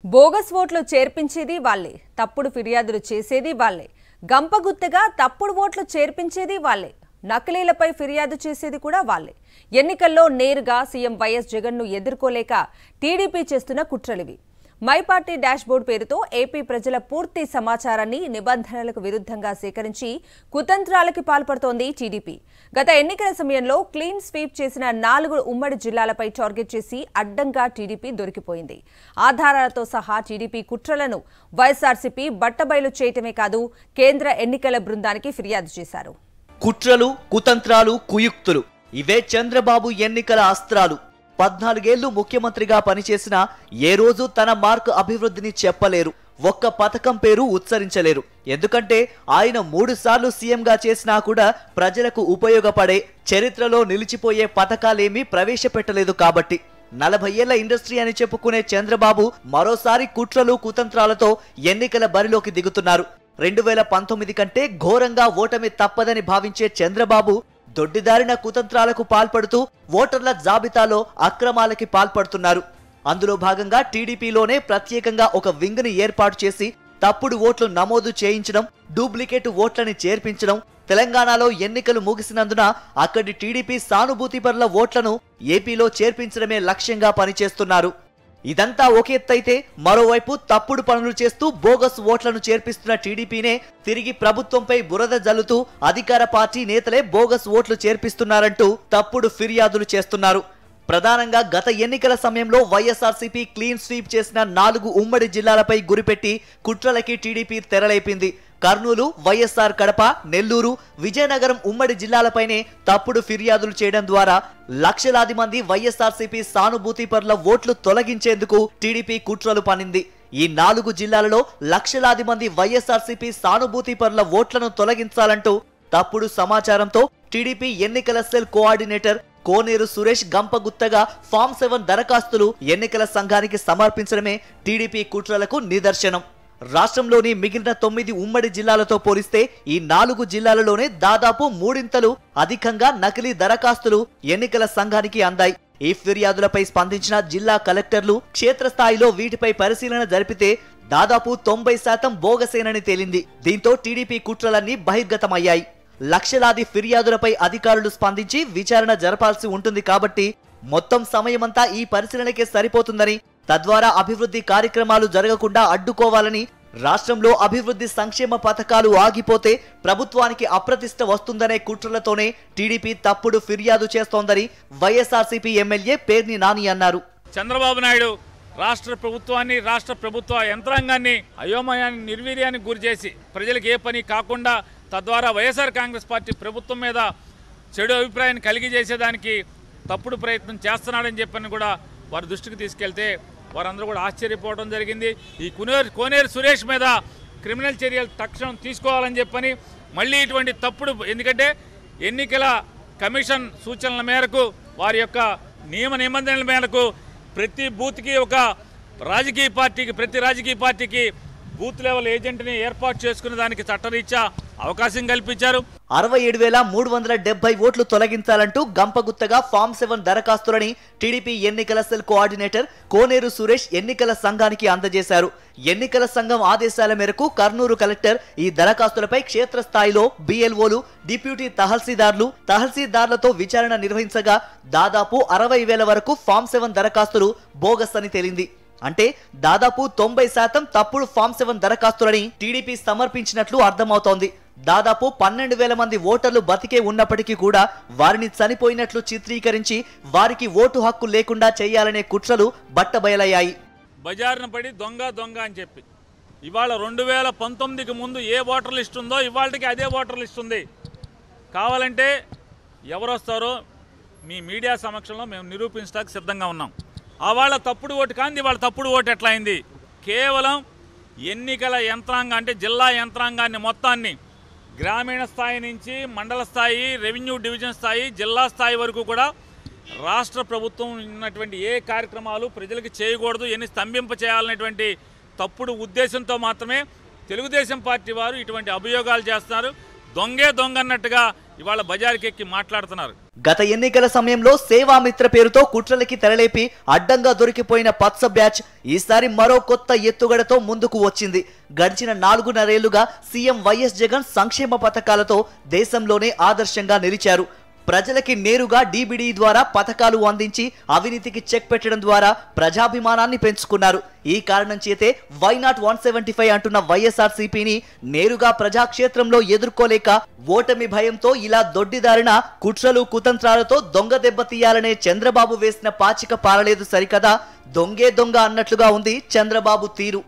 Bogus ఓట్లు చేర్పించేది వాళ్ళే, తప్పుడు ఫిర్యాదులు చేసేది వాళ్ళే, గంపగుత్తగా తప్పుడు ఓట్లు చేర్పించేది వాళ్ళే, నకిలీలపై ఫిర్యాదు చేసేది కూడా వాళ్ళే. ఎన్నికల్లో నేరుగా సీఎం వైఎస్ జగన్ను ఎదుర్కోలేక టీడీపీ చేస్తున్న కుట్రలివి. మై పార్టీ డాష్బోర్డ్ పేరుతో ఏపీ ప్రజల పూర్తి సమాచారాన్ని నిబంధనలకు విరుద్ధంగా సేకరించి కుతంత్రాలకి పాల్పడుతోంది టీడీపీ. గత ఎన్నికల సమయంలో క్లీన్ స్వీప్ చేసిన 4 ఉమ్మడి జిల్లాలపై టార్గెట్ చేసి అడ్డంగా టీడీపీ దొరికిపోయింది. ఆధారాలతో సహా టీడీపీ కుట్రలను వైఎస్ఆర్సీపీ బట్టబయలు చేయటమే కాదు, కేంద్ర ఎన్నికల బృందానికి ఫిర్యాదు చేశారు. కుట్రలు, కుతంత్రాలు, కుయుక్తులు ఇవే చంద్రబాబు ఎన్నికల అస్త్రాలు. 14 ఏళ్లు ముఖ్యమంత్రిగా పనిచేసినా ఏ రోజు తన మార్క్ అభివృద్ధిని చెప్పలేరు, ఒక్క పథకం పేరు ఉచ్చరించలేరు. ఎందుకంటే ఆయన 3 సార్లు సీఎంగా చేసినా కూడా ప్రజలకు ఉపయోగపడే, చరిత్రలో నిలిచిపోయే పథకాలేమీ ప్రవేశపెట్టలేదు కాబట్టి. 40 ఏళ్ల ఇండస్ట్రీ అని చెప్పుకునే చంద్రబాబు మరోసారి కుట్రలు, కుతంత్రాలతో ఎన్నికల బరిలోకి దిగుతున్నారు. 2019 కంటే ఘోరంగా ఓటమి తప్పదని భావించే చంద్రబాబు దొడ్డిదారిన కుతంత్రాలకు పాల్పడుతూ ఓటర్ల జాబితాలో అక్రమాలకి పాల్పడుతున్నారు. అందులో భాగంగా టీడీపీలోనే ప్రత్యేకంగా ఒక వింగ్ని ఏర్పాటు చేసి తప్పుడు ఓట్లు నమోదు చేయించడం, డూప్లికేట్ ఓట్లని చేర్పించడం, తెలంగాణలో ఎన్నికలు ముగిసినందున అక్కడి టీడీపీ సానుభూతిపరుల ఓట్లను ఏపీలో చేర్పించడమే లక్ష్యంగా పనిచేస్తున్నారు. ఇదంతా ఒక ఎత్తైతే మరోవైపు తప్పుడు పనులు చేస్తూ బోగస్ ఓట్లను చేర్పిస్తున్న టీడీపీనే తిరిగి ప్రభుత్వంపై బురద జల్లుతూ అధికార పార్టీ నేతలే బోగస్ ఓట్లు చేర్పిస్తున్నారంటూ తప్పుడు ఫిర్యాదులు చేస్తున్నారు. ప్రధానంగా గత ఎన్నికల సమయంలో వైఎస్ఆర్సీపీ క్లీన్ స్వీప్ చేసిన 4 ఉమ్మడి జిల్లాలపై గురిపెట్టి కుట్రలకి టీడీపీ తెరలేపింది. కర్నూలు, వైఎస్ఆర్ కడప, నెల్లూరు, విజయనగరం ఉమ్మడి జిల్లాలపైనే తప్పుడు ఫిర్యాదులు చేయడం ద్వారా లక్షలాది మంది వైఎస్ఆర్సీపీ సానుభూతిపరుల ఓట్లు తొలగించేందుకు టీడీపీ కుట్రలు పన్నింది. ఈ 4 జిల్లాలలో లక్షలాది మంది వైఎస్ఆర్సీపీ సానుభూతిపరుల ఓట్లను తొలగించాలంటూ తప్పుడు సమాచారంతో టీడీపీ ఎన్నికల సెల్ కోఆర్డినేటర్ కోనేరు సురేష్ గంపగుత్తగా ఫామ్ 7 దరఖాస్తులు ఎన్నికల సంఘానికి సమర్పించడమే టీడీపీ కుట్రలకు నిదర్శనం. రాష్ట్రంలోని మిగిలిన 9 ఉమ్మడి జిల్లాలతో పోలిస్తే ఈ 4 జిల్లాలలోనే దాదాపు 3 అధికంగా నకిలీ దరఖాస్తులు ఎన్నికల సంఘానికి అందాయి. ఈ ఫిర్యాదులపై స్పందించిన జిల్లా కలెక్టర్లు క్షేత్రస్థాయిలో వీటిపై పరిశీలన జరిపితే దాదాపు 90% బోగసేనని తేలింది. దీంతో టీడీపీ కుట్రలన్నీ బహిర్గతమయ్యాయి. లక్షలాది ఫిర్యాదులపై అధికారులు స్పందించి విచారణ జరపాల్సి ఉంటుంది కాబట్టి మొత్తం సమయమంతా ఈ పరిశీలనకే సరిపోతుందని, తద్వారా అభివృద్ధి కార్యక్రమాలు జరగకుండా అడ్డుకోవాలని, రాష్ట్రంలో అభివృద్ధి సంక్షేమ పథకాలు ఆగిపోతే ప్రభుత్వానికి అప్రతిష్ట వస్తుందనే కుట్రలతోనే టీడీపీ తప్పుడు ఫిర్యాదు చేస్తోందని వైఎస్ఆర్సీపీ ఎమ్మెల్యే పేర్ని నాని అన్నారు. చంద్రబాబు నాయుడు రాష్ట్ర ప్రభుత్వాన్ని, రాష్ట్ర ప్రభుత్వ యంత్రాంగాన్ని అయోమయాన్ని, నిర్వీర్యానికి గురిచేసి ప్రజలకు ఏ పని కాకుండా తద్వారా వైఎస్ఆర్ కాంగ్రెస్ పార్టీ ప్రభుత్వం మీద చెడు అభిప్రాయాన్ని కలిగి చేసేదానికి తప్పుడు ప్రయత్నం చేస్తున్నాడని చెప్పని కూడా వారి దృష్టికి తీసుకెళ్తే వారందరూ కూడా ఆశ్చర్యపోవడం జరిగింది. ఈ కోనేరు సురేష్ మీద క్రిమినల్ చర్యలు తక్షణం తీసుకోవాలని చెప్పని మళ్ళీ ఇటువంటి తప్పుడు, ఎందుకంటే ఎన్నికల కమిషన్ సూచనల మేరకు, వారి యొక్క నియమ నిబంధనల మేరకు ప్రతి బూత్కి ఒక రాజకీయ పార్టీకి, ప్రతి రాజకీయ పార్టీకి బూత్ లెవెల్ ఏజెంట్ని ఏర్పాటు చేసుకునే దానికి చట్టరీత్యా అవకాశం కల్పించారు. 67,370 ఓట్లు తొలగించాలంటూ గంపగుత్తగా ఫామ్ 7 దరఖాస్తులని టీడీపీ ఎన్నికల సెల్ కోఆర్డినేటర్ కోనేరు సురేష్ ఎన్నికల సంఘానికి అందజేశారు. ఎన్నికల సంఘం ఆదేశాల మేరకు కర్నూలు కలెక్టర్ ఈ దరఖాస్తులపై క్షేత్రస్థాయిలో BLOలు, డిప్యూటీ తహసీల్దార్లతో విచారణ నిర్వహించగా దాదాపు 60,000 వరకు ఫామ్ 7 దరఖాస్తులు బోగస్ అని తేలింది. అంటే దాదాపు 90% తప్పుడు ఫామ్ 7 దరఖాస్తులని టీడీపీ సమర్పించినట్లు అర్థమవుతోంది. దాదాపు 12,000 మంది ఓటర్లు బతికే ఉన్నప్పటికీ కూడా వారిని చనిపోయినట్లు చిత్రీకరించి వారికి ఓటు హక్కు లేకుండా చేయాలనే కుట్రలు బట్టబయలయ్యాయి. బజారున పడి దొంగ అని చెప్పి ఇవాళ 2019కి ముందు ఏ ఓటర్ లిస్ట్ ఉందో ఇవాళకి అదే ఓటర్ లిస్ట్ ఉంది. కావాలంటే ఎవరు వస్తారో మీ మీడియా సమక్షంలో మేము నిరూపించడానికి సిద్ధంగా ఉన్నాం. ఆ వాళ్ళ తప్పుడు ఓటు కాంది వాళ్ళ తప్పుడు ఓటు ఎట్లా అయింది? కేవలం ఎన్నికల యంత్రాంగం, అంటే జిల్లా యంత్రాంగాన్ని మొత్తాన్ని గ్రామీణ స్థాయి నుంచి మండల స్థాయి, రెవెన్యూ డివిజన్ స్థాయి, జిల్లా స్థాయి వరకు కూడా రాష్ట్ర ప్రభుత్వం ఉన్నటువంటి ఏ కార్యక్రమాలు ప్రజలకు చేయకూడదు, ఎన్ని స్తంభింప చేయాలనేటువంటి తప్పుడు ఉద్దేశంతో మాత్రమే తెలుగుదేశం పార్టీ వారు ఇటువంటి అభియోగాలు చేస్తున్నారు. దొంగ అన్నట్టుగా ఇవాళ బజారుకెక్కి మాట్లాడుతున్నారు. గత ఎన్నికల సమయంలో సేవామిత్ర పేరుతో కుట్రలకి తెరలేపి అడ్డంగా దొరికిపోయిన పచ్చ బ్యాచ్ ఈసారి మరో కొత్త ఎత్తుగడతో ముందుకు వచ్చింది. గడిచిన 4.5 ఏళ్లుగా సీఎం వైఎస్ జగన్ సంక్షేమ పథకాలతో దేశంలోనే ఆదర్శంగా నిలిచారు. ప్రజలకి నేరుగా డీబీడీ ద్వారా పథకాలు అందించి అవినీతికి చెక్ పెట్టడం ద్వారా ప్రజాభిమానాన్ని పెంచుకున్నారు. ఈ కారణం చేతే వైనాట్ 175 అంటున్న వైఎస్ఆర్సీపీని నేరుగా ప్రజాక్షేత్రంలో ఎదుర్కోలేక ఓటమి భయంతో ఇలా దొడ్డిదారిన కుట్రలు కుతంత్రాలతో దొంగ దెబ్బ తీయాలనే చంద్రబాబు వేసిన పాచిక పారలేదు సరికదా. దొంగే దొంగ అన్నట్లుగా ఉంది చంద్రబాబు తీరు.